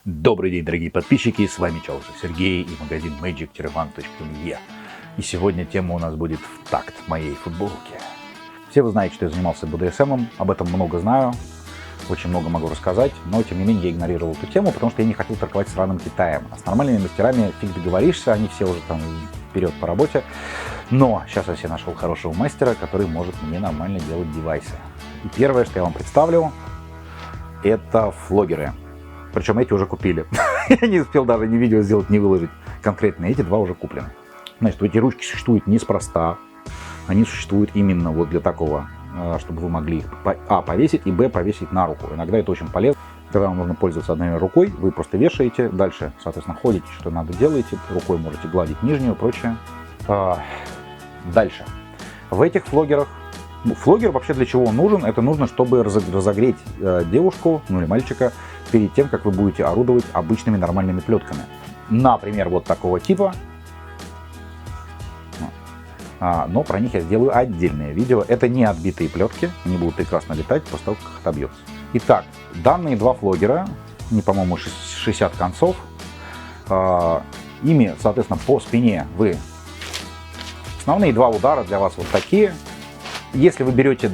Добрый день, дорогие подписчики, с вами Чалышев Сергей и магазин magic-one.me. И сегодня тема у нас будет в такт моей футболки. Все вы знаете, что я занимался БДСМом, об этом много знаю, очень много могу рассказать, но тем не менее я игнорировал эту тему, потому что я не хотел торговать сраным Китаем. А с нормальными мастерами фиг договоришься, они все уже там вперед по работе. Но сейчас я себе нашел хорошего мастера, который может мне нормально делать девайсы. И первое, что я вам представлю, это флогеры. Причем эти уже купили. Я не успел даже ни видео сделать, ни выложить конкретно. Эти два уже куплены. Значит, эти ручки существуют неспроста. Они существуют именно вот для такого, чтобы вы могли их повесить и повесить на руку. Иногда это очень полезно. Когда вам нужно пользоваться одной рукой, вы просто вешаете. Дальше, соответственно, ходите, что надо делаете. Рукой можете гладить нижнюю и прочее. Дальше. В этих флогерах флогер вообще для чего он нужен? Это нужно, чтобы разогреть девушку, ну или мальчика, перед тем, как вы будете орудовать обычными нормальными плетками. Например, вот такого типа. Но про них я сделаю отдельное видео. Это не отбитые плетки, они будут прекрасно летать после того, как их отобьется. Итак, данные два флогера, не, по-моему, 60 концов, ими, соответственно, по спине вы... Основные два удара для вас вот такие. Если вы берете,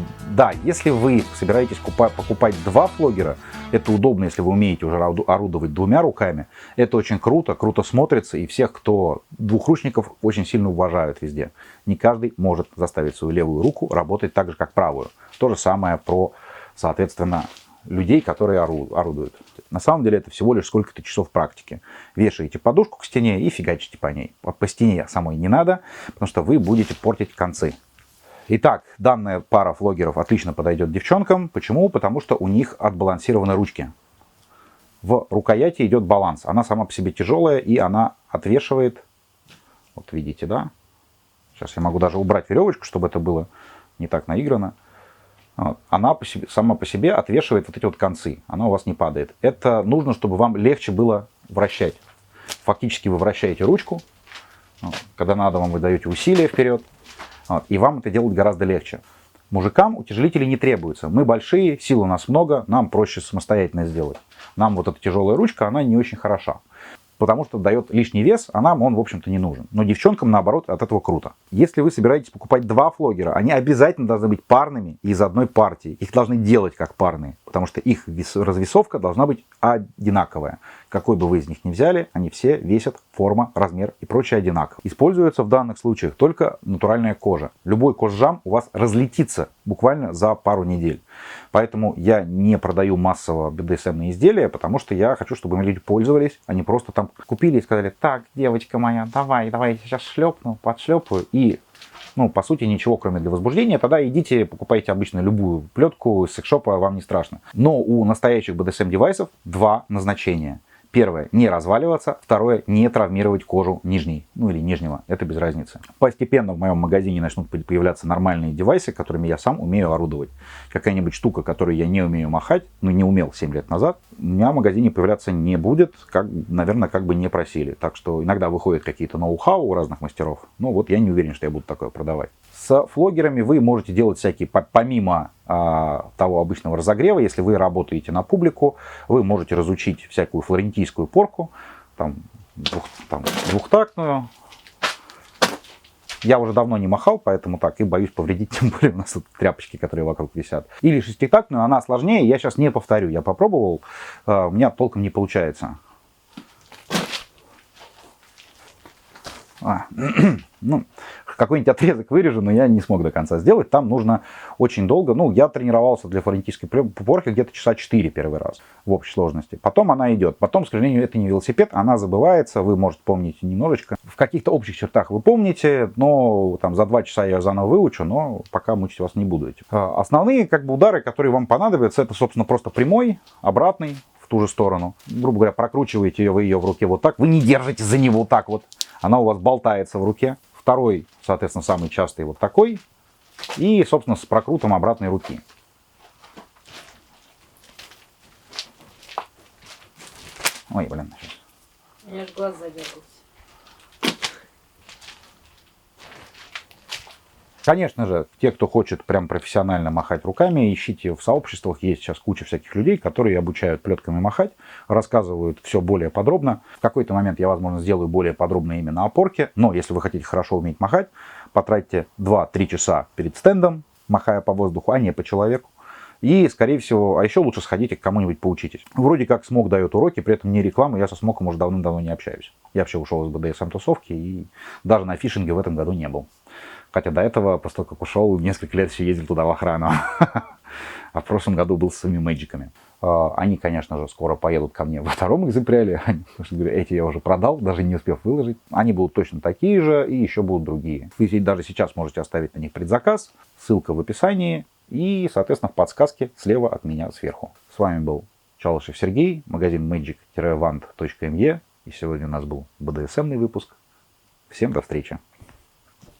если вы собираетесь покупать два флогера, это удобно, если вы умеете уже орудовать двумя руками. Это очень круто смотрится, и всех, кто двухручников, очень сильно уважают везде. Не каждый может заставить свою левую руку работать так же, как правую. То же самое про, соответственно, людей, которые орудуют. На самом деле это всего лишь сколько-то часов практики. Вешаете подушку к стене и фигачите по ней. По стене самой не надо, потому что вы будете портить концы. Итак, данная пара флогеров отлично подойдет девчонкам. Почему? Потому что у них отбалансированы ручки. В рукояти идет баланс. Она сама по себе тяжелая, и она отвешивает. Вот видите, да? Сейчас я могу даже убрать веревочку, чтобы это было не так наиграно. Вот. Она сама по себе отвешивает вот эти вот концы. Она у вас не падает. Это нужно, чтобы вам легче было вращать. Фактически вы вращаете ручку. Вот. Когда надо, вы даете усилия вперед. Вот, и вам это делать гораздо легче. Мужикам утяжелители не требуются. Мы большие, сил у нас много, нам проще самостоятельно сделать. Нам вот эта тяжелая ручка, она не очень хороша. Потому что дает лишний вес, а нам он, в общем-то, не нужен. Но девчонкам, наоборот, от этого круто. Если вы собираетесь покупать два флогера, они обязательно должны быть парными и из одной партии. Их должны делать как парные, потому что их развесовка должна быть одинаковая. Какой бы вы из них ни взяли, они все весят, форма, размер и прочее одинаково. Используется в данных случаях только натуральная кожа. Любой кожзам у вас разлетится буквально за пару недель. Поэтому я не продаю массово BDSM-ные изделия, потому что я хочу, чтобы люди пользовались, а не просто там купили и сказали: так, девочка моя, давай, я сейчас шлепну, подшлепаю. И, по сути, ничего, кроме для возбуждения. Тогда идите, покупайте обычно любую плетку из секс-шопа, вам не страшно. Но у настоящих BDSM-девайсов два назначения. Первое, не разваливаться. Второе, не травмировать кожу нижней, или нижнего. Это без разницы. Постепенно в моем магазине начнут появляться нормальные девайсы, которыми я сам умею орудовать. Какая-нибудь штука, которую я не умею махать, не умел 7 лет назад, у меня в магазине появляться не будет, наверное, как бы не просили. Так что иногда выходят какие-то ноу-хау у разных мастеров. Я не уверен, что я буду такое продавать. С флогерами вы можете делать всякие, помимо того обычного разогрева, если вы работаете на публику, вы можете разучить всякую флорентийскую порку, двухтактную. Я уже давно не махал, поэтому и боюсь повредить, тем более у нас тут тряпочки, которые вокруг висят. Или шеститактную, она сложнее, я сейчас не повторю, я попробовал, у меня толком не получается. Какой-нибудь отрезок вырежу, но я не смог до конца сделать. Там нужно очень долго. Я тренировался для флорентийской порки где-то часа 4 первый раз в общей сложности. Потом она идет. Потом, к сожалению, это не велосипед, она забывается. Вы, может, помните немножечко. В каких-то общих чертах вы помните, но за 2 часа я ее заново выучу, но пока мучить вас не буду. Основные удары, которые вам понадобятся, это, собственно, просто прямой, обратный, в ту же сторону. Грубо говоря, прокручиваете вы ее в руке вот так. Вы не держите за него вот так вот. Она у вас болтается в руке. Второй, соответственно, самый частый вот такой. И, собственно, с прокрутом обратной руки. Ой, блин. У меня аж глаз задергался. Конечно же, те, кто хочет прям профессионально махать руками, ищите в сообществах, есть сейчас куча всяких людей, которые обучают плетками махать, рассказывают все более подробно. В какой-то момент я, возможно, сделаю более подробно именно опорки, но если вы хотите хорошо уметь махать, потратьте 2-3 часа перед стендом, махая по воздуху, а не по человеку. И, скорее всего, а еще лучше сходите к кому-нибудь поучитесь. Вроде как Смок дает уроки, при этом не реклама, я со Смоком уже давным-давно не общаюсь. Я вообще ушел из БДСМ-тусовки и даже на фишинге в этом году не был. Хотя до этого, после того, как ушел, несколько лет еще ездил туда в охрану. А в прошлом году был с своими мэджиками. Они, конечно же, скоро поедут ко мне во втором экземпляре. Потому что, говорю, эти я уже продал, даже не успев выложить. Они будут точно такие же, и еще будут другие. Вы даже сейчас можете оставить на них предзаказ. Ссылка в описании. И, соответственно, в подсказке слева от меня сверху. С вами был Чалышев Сергей, магазин magic-wand.me. И сегодня у нас был БДСМный выпуск. Всем до встречи.